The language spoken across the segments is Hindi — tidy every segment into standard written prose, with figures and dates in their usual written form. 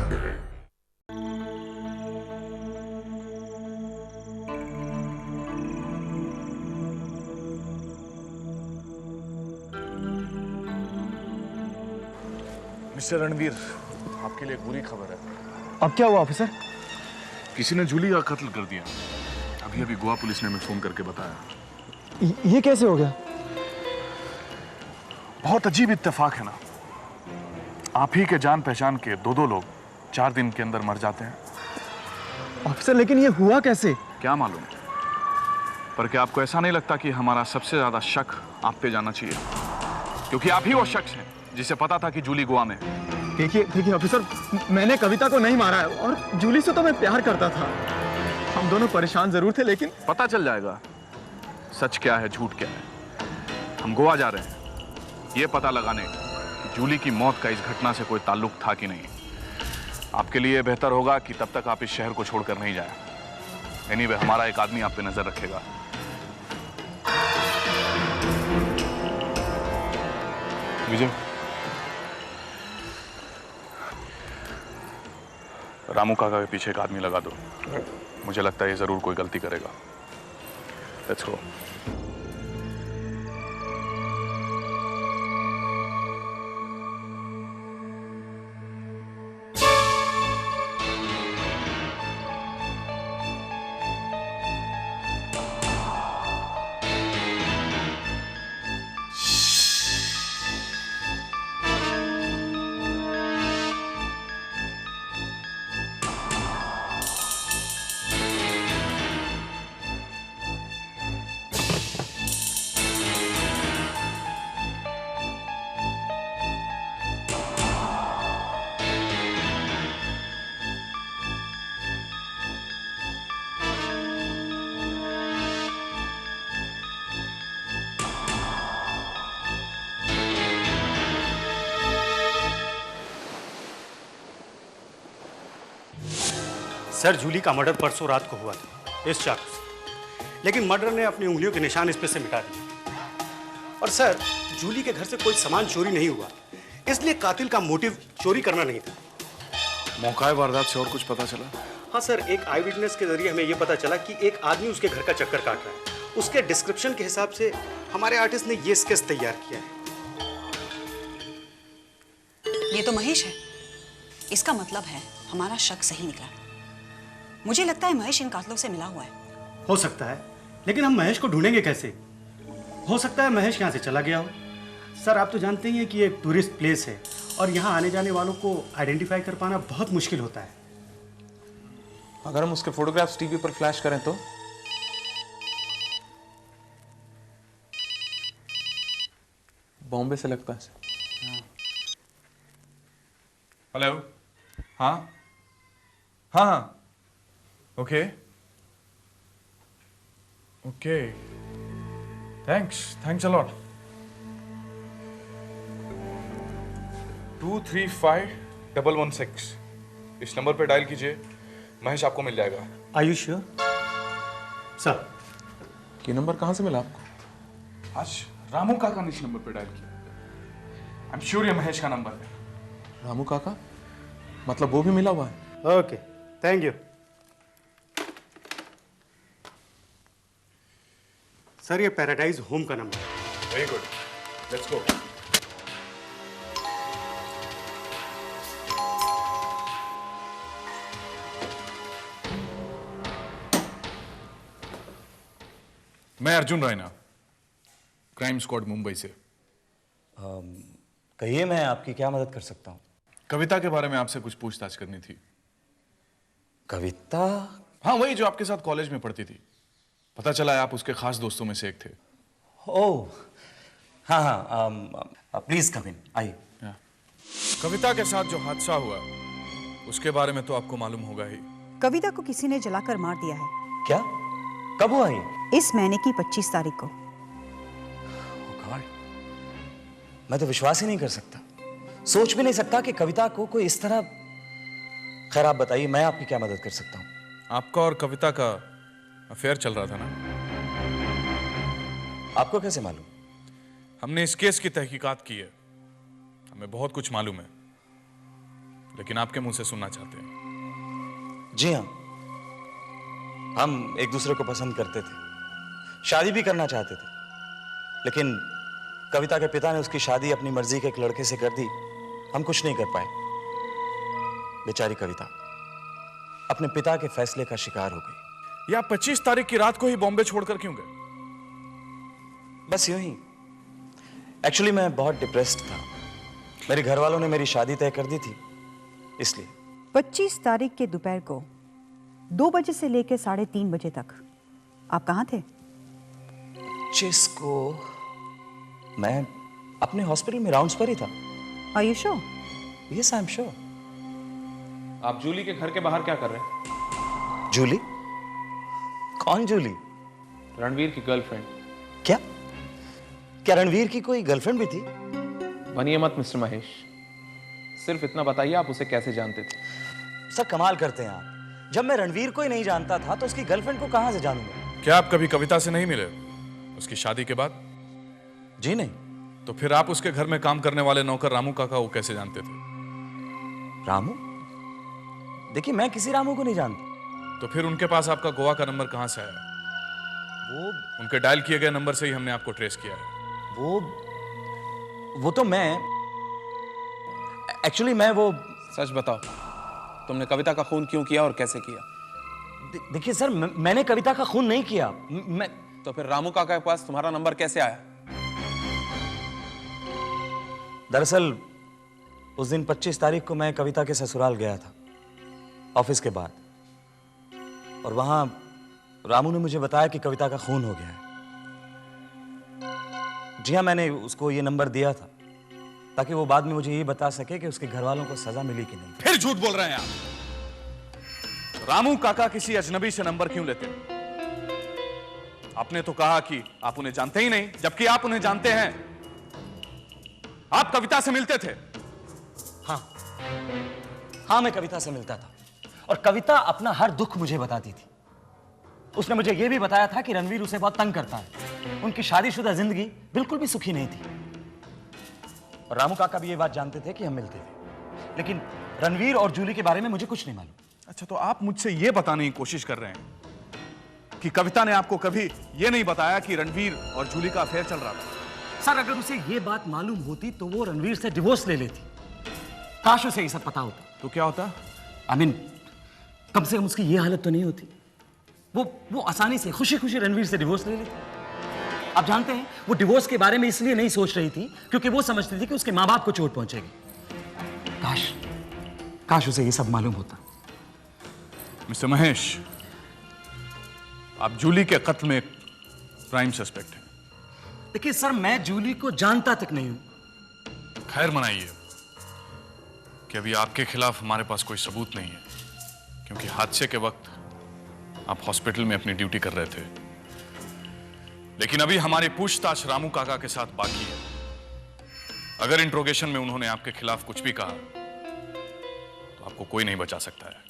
मिस्टर रणवीर, आपके लिए बुरी खबर है। अब क्या हुआ ऑफिसर? किसी ने जूली का कत्ल कर दिया। अभी अभी गोवा पुलिस ने हमें फोन करके बताया। ये कैसे हो गया? बहुत अजीब इत्तेफाक है ना। आप ही के जान पहचान के दो लोग 4 दिन के अंदर मर जाते हैं। ऑफिसर, लेकिन ये हुआ कैसे? क्या मालूम, पर क्या आपको ऐसा नहीं लगता कि हमारा सबसे ज्यादा शक आप पे जाना चाहिए? क्योंकि आप ही वो शख्स हैं जिसे पता था कि जूली गोवा में है। देखिए ऑफिसर, मैंने कविता को नहीं मारा है और जूली से तो मैं प्यार करता था। हम दोनों परेशान जरूर थे, लेकिन पता चल जाएगा सच क्या है, झूठ क्या है। हम गोवा जा रहे हैं ये पता लगाने कि जूली की मौत का इस घटना से कोई ताल्लुक था कि नहीं। आपके लिए बेहतर होगा कि तब तक आप इस शहर को छोड़कर नहीं जाएं। एनीवे, हमारा एक आदमी आप पे नजर रखेगा। विजय, रामू काका के पीछे एक आदमी लगा दो। मुझे लगता है ये जरूर कोई गलती करेगा। Let's go. सर, जूली का मर्डर परसों रात को हुआ था इस चाकू से, लेकिन मर्डर ने अपनी उंगलियों के निशान इस पे से मिटा दिए। और सर, जूली के घर से कोई सामान चोरी नहीं हुआ, इसलिए कातिल का मोटिव चोरी करना नहीं था। मौका वारदात से और कुछ पता चला? हाँ सर, एक आई विटनेस के जरिए हमें यह पता चला कि एक आदमी उसके घर का चक्कर काट रहा है। उसके डिस्क्रिप्शन के हिसाब से हमारे आर्टिस्ट ने ये स्केच तैयार किया है। ये तो महेश है। इसका मतलब है हमारा शक सही निकला। मुझे लगता है महेश इन कातलों से मिला हुआ है। हो सकता है, लेकिन हम महेश को ढूंढेंगे कैसे? हो सकता है महेश यहाँ से चला गया हो। सर, आप तो जानते ही हैं कि ये एक टूरिस्ट प्लेस है और यहाँ आने जाने वालों को आइडेंटिफाई कर पाना बहुत मुश्किल होता है। अगर हम उसके फोटोग्राफ्स टीवी पर फ्लैश करें तो? बॉम्बे से लगता है। हेलो। हाँ हाँ हाँ, okay okay, thanks a lot. 235116 इस नंबर पे डायल कीजिए। महेश आपको मिल जाएगा। Are you sure? सर, ये नंबर कहाँ से मिला आपको? आज रामू काका ने इस नंबर पे डायल किया। आई एम श्योर ये महेश का नंबर है। रामू काका? मतलब वो भी मिला हुआ है? Okay, thank you. सर, ये पैराडाइज होम का नंबर है। Very good, let's go. मैं अर्जुन रैना, क्राइम स्क्वाड मुंबई से। कहिए, मैं आपकी क्या मदद कर सकता हूँ? कविता के बारे में आपसे कुछ पूछताछ करनी थी। कविता? हाँ, वही जो आपके साथ कॉलेज में पढ़ती थी। पता चला है आप उसके खास दोस्तों में से एक थे। ओह, हाँ हाँ, प्लीज कम इन, आइए। कविता के साथ जो हादसा हुआ उसके बारे में तो आपको मालूम होगा ही। कविता को किसी ने जलाकर मार दिया है। क्या? कब हुआ ये? इस महीने की 25 तारीख को। Oh God, मैं तो विश्वास ही नहीं कर सकता, सोच भी नहीं सकता कि कविता को कोई इस तरह। खैर, आप बताइए, मैं आपकी क्या मदद कर सकता हूँ? आपका और कविता का अफेयर चल रहा था ना? आपको कैसे मालूम? हमने इस केस की तहकीकात की है, हमें बहुत कुछ मालूम है। लेकिन आपके मुंह से सुनना चाहते हैं। जी हाँ, हम एक दूसरे को पसंद करते थे, शादी भी करना चाहते थे, लेकिन कविता के पिता ने उसकी शादी अपनी मर्जी के एक लड़के से कर दी। हम कुछ नहीं कर पाए। बेचारी कविता अपने पिता के फैसले का शिकार हो गई। या 25 तारीख की रात को ही बॉम्बे छोड़कर क्यों गए? बस यूं ही। एक्चुअली मैं बहुत डिप्रेस्ड था। मेरे घर वालों ने मेरी शादी तय कर दी थी, इसलिए। 25 तारीख के दोपहर को 2 बजे से लेकर 3:30 बजे तक आप कहाँ थे? जिसको मैं अपने हॉस्पिटल में राउंड्स पर ही था। Are you sure? Yes, I am sure. आप जूली के घर के बाहर क्या कर रहे हैं? जूली? कौन जूली? रणवीर की गर्लफ्रेंड। क्या क्या रणवीर की कोई गर्लफ्रेंड भी थी? बनिए मत मिस्टर महेश, सिर्फ इतना बताइए आप उसे कैसे जानते थे? सर कमाल करते हैं आप। जब मैं रणवीर को ही नहीं जानता था तो उसकी गर्लफ्रेंड को कहां से जानूंगा? क्या आप कभी कविता से नहीं मिले उसकी शादी के बाद? जी नहीं। तो फिर आप उसके घर में काम करने वाले नौकर रामू काका को कैसे जानते थे? रामू? देखिए, मैं किसी रामू को नहीं जानता। तो फिर उनके पास आपका गोवा का नंबर कहां से आया? उनके डायल किए गए नंबर से ही हमने आपको ट्रेस किया है। वो तो मैं एक्चुअली मैं वो सच बताओ, तुमने कविता का खून क्यों किया और कैसे किया? देखिए सर, मैंने कविता का खून नहीं किया। मैं तो फिर रामू काका के पास तुम्हारा नंबर कैसे आया? दरअसल उस दिन 25 तारीख को मैं कविता के ससुराल गया था ऑफिस के बाद, और वहां रामू ने मुझे बताया कि कविता का खून हो गया है। जी हाँ, मैंने उसको ये नंबर दिया था ताकि वो बाद में मुझे ये बता सके कि उसके घर वालों को सजा मिली कि नहीं। फिर झूठ बोल रहे हैं आप। रामू काका किसी अजनबी से नंबर क्यों लेते हैं? आपने तो कहा कि आप उन्हें जानते ही नहीं, जबकि आप उन्हें जानते हैं। आप कविता से मिलते थे। हाँ, मैं कविता से मिलता था और कविता अपना हर दुख मुझे बताती थी। उसने मुझे यह भी बताया था कि रणवीर उसे बहुत तंग करता है। उनकी शादीशुदा जिंदगी बिल्कुल भी सुखी नहीं थी। और रामू काका भी ये बात जानते थे कि हम मिलते थे, लेकिन रणवीर और जूली के बारे में मुझे कुछ नहीं मालूम। अच्छा, तो आप मुझसे यह बताने की कोशिश कर रहे हैं कि कविता ने आपको कभी यह नहीं बताया कि रणवीर और जूली का अफेयर चल रहा था? सर, अगर उसे यह बात मालूम होती तो वो रणवीर से डिवोर्स ले लेती। काश उसे ये सब पता होता। तो क्या होता? कम से कम उसकी ये हालत तो नहीं होती। वो आसानी से खुशी खुशी रणवीर से डिवोर्स ले लेती। आप जानते हैं, वो डिवोर्स के बारे में इसलिए नहीं सोच रही थी क्योंकि वो समझती थी कि उसके माँ बाप को चोट पहुंचेगी। काश उसे ये सब मालूम होता। मिस्टर महेश, आप जूली के कत्ल में प्राइम सस्पेक्ट हैं। देखिए सर, मैं जूली को जानता तक नहीं हूं। खैर मनाइए कि अभी आपके खिलाफ हमारे पास कोई सबूत नहीं है, क्योंकि हादसे के वक्त आप हॉस्पिटल में अपनी ड्यूटी कर रहे थे। लेकिन अभी हमारी पूछताछ रामू काका के साथ बाकी है। अगर इंट्रोगेशन में उन्होंने आपके खिलाफ कुछ भी कहा तो आपको कोई नहीं बचा सकता है।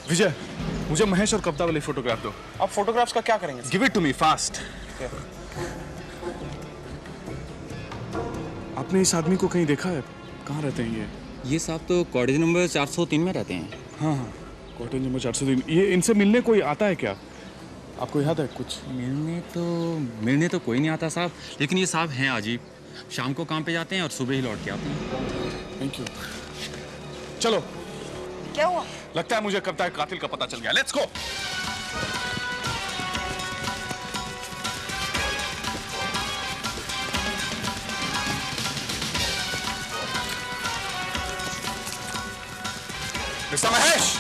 विजय, मुझे महेश और कविता वाली फोटोग्राफ दो। आप फोटोग्राफ्स का क्या करेंगे? Give it to me fast. आपने इस आदमी को कहीं देखा है? कहाँ रहते हैं ये साहब तो कॉटेज नंबर 403 में रहते हैं। हाँ, कॉटेज नंबर 403। ये इनसे मिलने कोई आता है क्या? आपको याद है कुछ? मिलने तो कोई नहीं आता साहब, लेकिन ये साहब हैं अजीब। शाम को काम पे जाते हैं और सुबह ही लौट के आते हैं। Thank you. चलो। क्या हुआ? लगता है मुझे कविता के कातिल का पता चल गया। Let's go. मिस्टर महेश,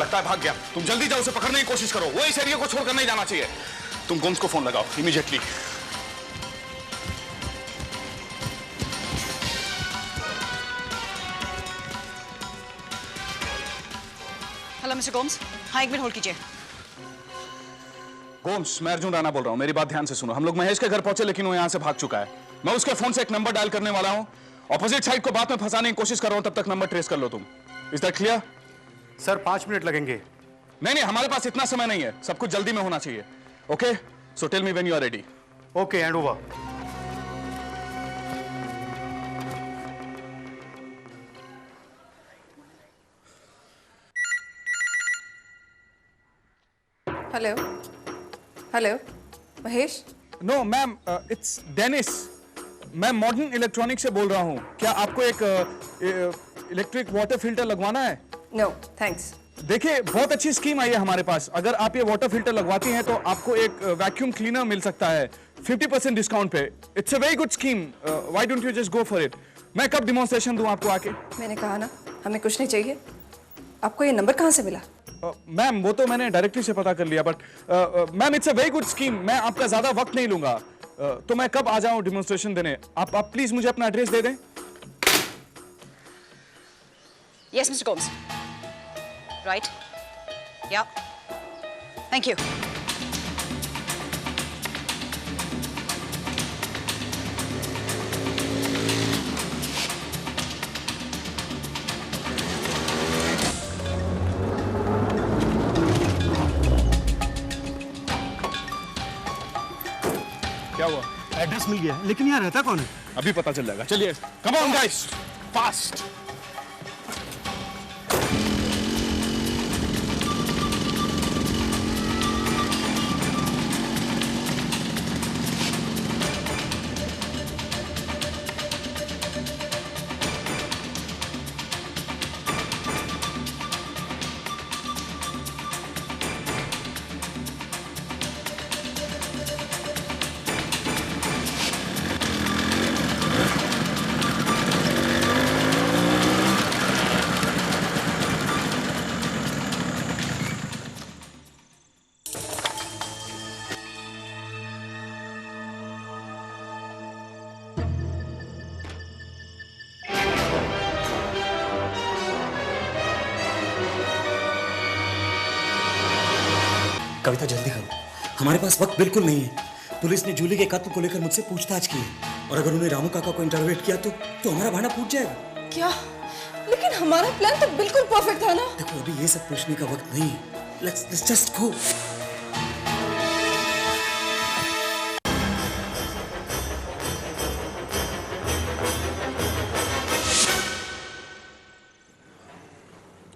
लगता है भाग गया। तुम जल्दी जाओ, उसे पकड़ने की कोशिश करो। वो इस एरिया को छोड़कर नहीं जाना चाहिए। तुम गोम्स को फोन लगाओ इमीडिएटली। Hello mister Gomes. हाँ, एक मिनट होल्ड कीजिए। गोम्स, मैं अर्जुन राणा बोल रहा हूँ। मेरी बात ध्यान से सुनो। हम लोग महेश के घर पहुंचे, लेकिन वो यहाँ से भाग चुका है। मैं उसके फोन से एक नंबर डायल करने वाला हूँ। ऑपोजिट साइड को बात में फंसाने की कोशिश कर रहा हूँ, तब तक नंबर ट्रेस कर लो तुम। Is that clear? Sir 5 minute लगेंगे। नहीं, हमारे पास इतना समय नहीं है। सब कुछ जल्दी में होना चाहिए। Okay, so tell me when you are ready. Okay, hand over. Hello hello, Mahesh. No ma'am, it's Dennis. मैं मॉडर्न इलेक्ट्रॉनिक से बोल रहा हूँ। क्या आपको एक इलेक्ट्रिक वाटर फिल्टर लगवाना है? No thanks. देखिए, बहुत अच्छी स्कीम आई है हमारे पास। अगर आप ये वाटर फिल्टर लगवाती हैं तो आपको एक वैक्यूम क्लीनर मिल सकता है 50% डिस्काउंट पे। It's a very good scheme. Why don't you just go for it? मैं कब डिमॉन्स्ट्रेशन दूं आपको आके? मैंने कहा ना, हमें कुछ नहीं चाहिए। आपको ये नंबर कहाँ से मिला? मैम, वो तो मैंने डायरेक्टली से पता कर लिया, but ma'am it's a very good scheme. मैं आपका ज्यादा वक्त नहीं लूंगा। तो मैं कब आ जाऊं डिमॉन्स्ट्रेशन देने? आप प्लीज मुझे अपना एड्रेस दे दें। Yes mister Gomes. राइट, या, थैंक यू। क्या हुआ? एड्रेस मिल गया, लेकिन यहाँ रहता कौन है? अभी पता चल जाएगा। चलिए, कम ऑन गाइस, फास्ट। कविता जल्दी करो, हमारे पास वक्त बिल्कुल नहीं है। पुलिस ने जूली के कत्ल को लेकर मुझसे पूछताछ की है और अगर उन्हें रामू काका को इंटरोगेट किया तो हमारा भाड़ा फूट जाएगा। क्या? लेकिन हमारा प्लान तो बिल्कुल परफेक्ट था ना। देखो, अभी ये सब पूछने का वक्त नहीं है। Let's just go.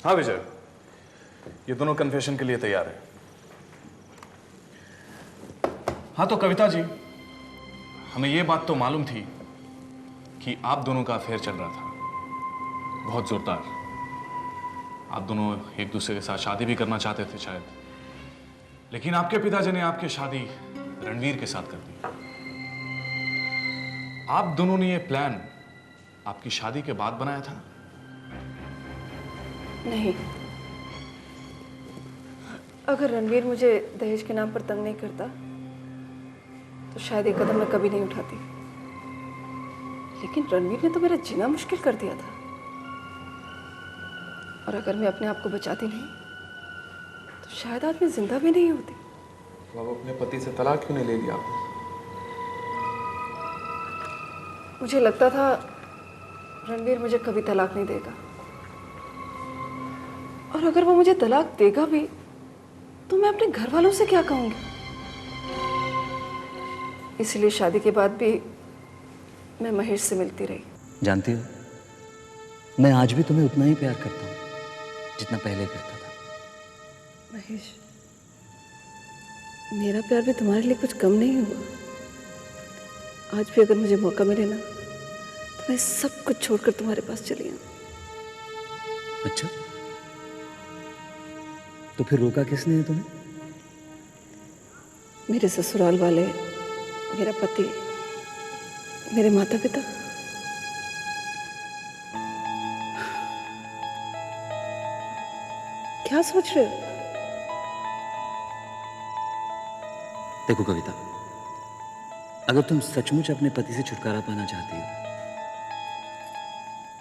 हाँ विजय, ये दोनों कन्फेशन के लिए तैयार है। हाँ तो कविता जी, हमें ये बात तो मालूम थी कि आप दोनों का अफेयर चल रहा था, बहुत जोरदार। आप दोनों एक दूसरे के साथ शादी भी करना चाहते थे शायद, लेकिन आपके पिताजी ने आपकी शादी रणवीर के साथ कर दी। आप दोनों ने ये प्लान आपकी शादी के बाद बनाया था? नहीं, अगर रणवीर मुझे दहेज के नाम पर तंग नहीं करता तो शायद ये कदम मैं कभी नहीं उठाती। लेकिन रणवीर ने तो मेरा जीना मुश्किल कर दिया था, और अगर मैं अपने आप को बचाती नहीं तो शायद आज मैं जिंदा भी नहीं होती। तो अब अपने पति से तलाक क्यों नहीं ले लिया आपने? मुझे लगता था रणवीर मुझे कभी तलाक नहीं देगा, और अगर वो मुझे तलाक देगा भी तो मैं अपने घर वालों से क्या कहूँगी। इसलिए शादी के बाद भी मैं महेश से मिलती रही। जानती हो, मैं आज भी तुम्हें उतना ही प्यार करता हूँ जितना पहले करता था। महेश, मेरा प्यार भी तुम्हारे लिए कुछ कम नहीं हुआ। आज भी अगर मुझे मौका मिले ना तो मैं सब कुछ छोड़कर तुम्हारे पास चली आऊं। अच्छा, तो फिर रोका किसने है तुम्हें? मेरे ससुराल वाले, मेरा पति, मेरे माता पिता। क्या सोच रहे हो? देखो कविता, अगर तुम सचमुच अपने पति से छुटकारा पाना चाहती हो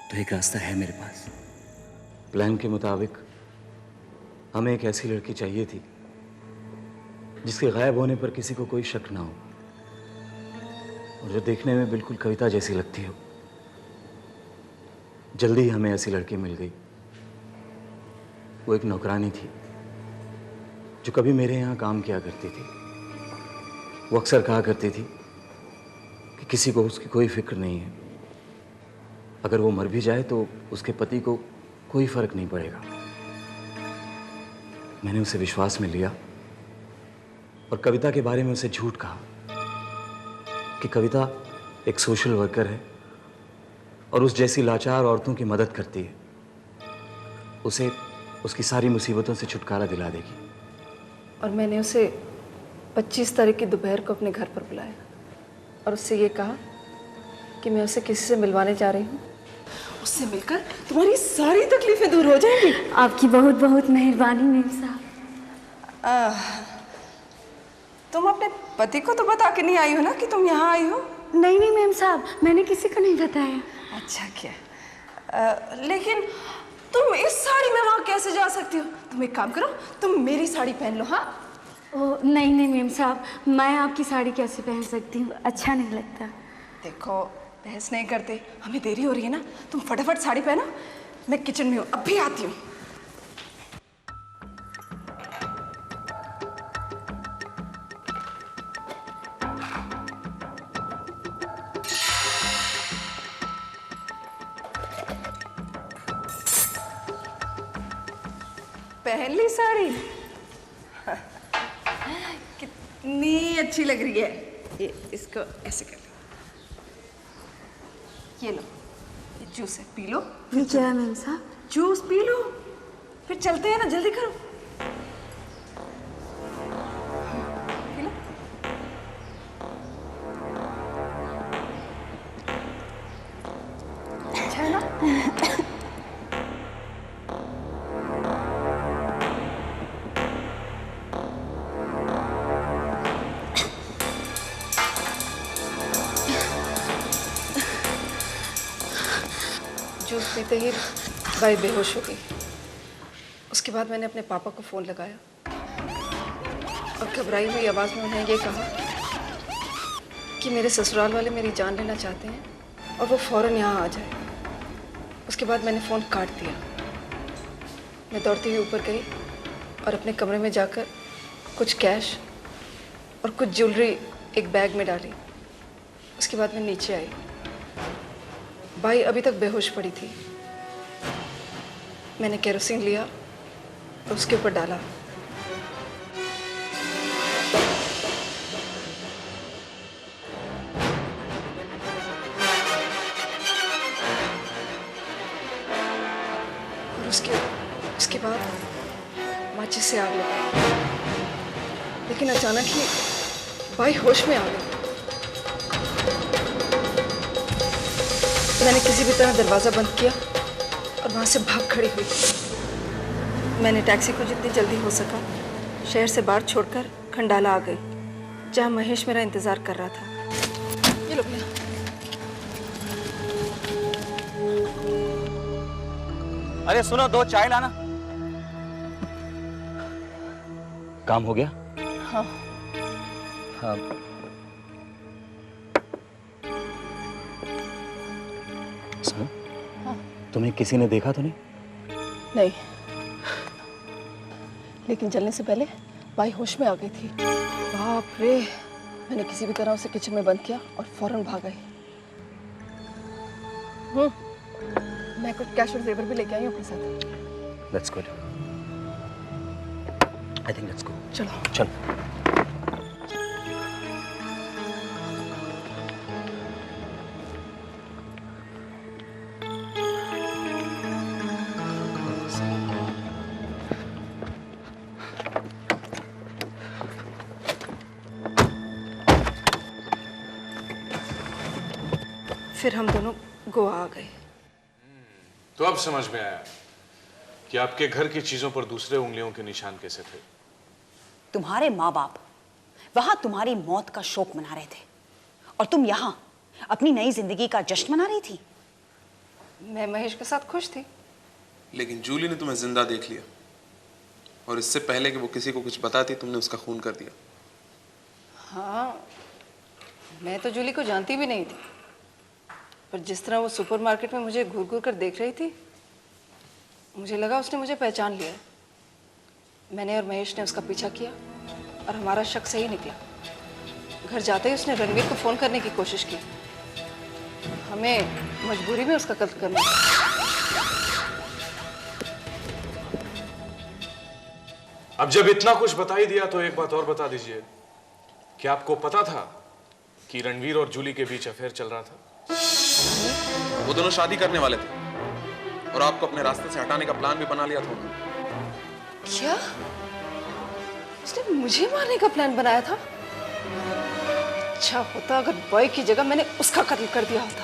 तो एक रास्ता है मेरे पास। प्लान के मुताबिक हमें एक ऐसी लड़की चाहिए थी जिसके गायब होने पर किसी को कोई शक ना हो और जो देखने में बिल्कुल कविता जैसी लगती हो। जल्दी ही हमें ऐसी लड़की मिल गई। वो एक नौकरानी थी जो कभी मेरे यहाँ काम किया करती थी। वो अक्सर कहा करती थी कि किसी को उसकी कोई फिक्र नहीं है, अगर वो मर भी जाए तो उसके पति को कोई फर्क नहीं पड़ेगा। मैंने उसे विश्वास में लिया और कविता के बारे में उसे झूठ कहा कि कविता एक सोशल वर्कर है और उस जैसी लाचार औरतों की मदद करती है, उसे उसकी सारी मुसीबतों से छुटकारा दिला देगी। और मैंने उसे 25 तारीख की दोपहर को अपने घर पर बुलाया और उससे ये कहा कि मैं उसे किसी से मिलवाने जा रही हूँ। उससे मिलकर तुम्हारी सारी तकलीफें दूर हो जाएंगी। आपकी बहुत बहुत मेहरबानी मेम साहब। तुम अपने पति को तो बता के नहीं आई हो ना कि तुम यहाँ आई हो? नहीं नहीं मेम साहब, मैंने किसी को नहीं बताया। अच्छा किया। लेकिन तुम इस साड़ी में वहाँ कैसे जा सकती हो? तुम एक काम करो, तुम मेरी साड़ी पहन लो। हाँ? ओ नहीं नहीं मेम साहब, मैं आपकी साड़ी कैसे पहन सकती हूँ, अच्छा नहीं लगता। देखो बहस नहीं करते, हमें देरी हो रही है ना, तुम फटाफट साड़ी पहनो। मैं किचन में हूँ, अब भी आती हूँ। पहन ली साड़ी? कितनी अच्छी लग रही है। ये इसको ऐसे कर लो। ये लो, ये जूस है, पी लो। ये क्या है मैम साहब? जूस पी लो, फिर चलते हैं ना, जल्दी करो। P low. अच्छा है ना? जूस पीते ही बाई बेहोश हो गई। उसके बाद मैंने अपने पापा को फ़ोन लगाया और घबराई हुई आवाज़ में उन्हें ये कहा कि मेरे ससुराल वाले मेरी जान लेना चाहते हैं और वो फ़ौरन यहाँ आ जाए। उसके बाद मैंने फ़ोन काट दिया। मैं दौड़ती हुई ऊपर गई और अपने कमरे में जाकर कुछ कैश और कुछ ज्वेलरी एक बैग में डाली। उसके बाद मैं नीचे आई। बाई अभी तक बेहोश पड़ी थी। मैंने केरोसिन लिया और उसके ऊपर डाला। और उसके बाद माचिस से आग लगाई। लेकिन अचानक ही बाई होश में आ गई। मैंने किसी भी तरह दरवाज़ा बंद किया और वहाँ से भाग खड़ी हुई। मैंने टैक्सी को जितनी जल्दी हो सका शहर से बाहर छोड़कर खंडाला आ गई, जहाँ महेश मेरा इंतज़ार कर रहा था। ये लो भैया। अरे सुनो, 2 चाय लाना। काम हो गया? हाँ। हाँ। सुनो, हाँ। तुम्हें किसी ने देखा तो नहीं? नहीं, लेकिन जलने से पहले बाई होश में आ गई थी। बाप रे, मैंने किसी भी तरह उसे किचन में बंद किया और फौरन भाग गई। मैं कुछ कैश और जेवर भी लेके आई हूँ अपने साथ। That's good. I think let's go. चलो। चलो। फिर हम दोनों गोवा आ गए। तो अब समझ में आया कि आपके घर की चीजों पर दूसरे उंगलियों के निशान कैसे थे? तुम्हारे माँ बाप वहां तुम्हारी मौत का शोक मना रहे थे और तुम यहां अपनी नई जिंदगी का जश्न मना रही थी। मैं महेश के साथ खुश थी। लेकिन जूली ने तुम्हें जिंदा देख लिया और इससे पहले कि वो किसी को कुछ बताती तुमने उसका खून कर दिया। हाँ, मैं तो जूली को जानती भी नहीं थी, पर जिस तरह वो सुपरमार्केट में मुझे घूर घूर कर देख रही थी, मुझे लगा उसने मुझे पहचान लिया। मैंने और महेश ने उसका पीछा किया और हमारा शक सही निकला। घर जाते ही उसने रणवीर को फोन करने की कोशिश की। हमें मजबूरी में उसका कत्ल करना पड़ा। अब जब इतना कुछ बता ही दिया तो एक बात और बता दीजिए कि आपको पता था कि रणवीर और जूली के बीच अफेयर चल रहा था? वो दोनों शादी करने वाले थे और आपको अपने रास्ते से हटाने का प्लान भी बना लिया था उन्होंने। क्या? उसने मुझे मारने का प्लान बनाया था? अच्छा होता अगर बॉय की जगह मैंने उसका कत्ल कर दिया होता।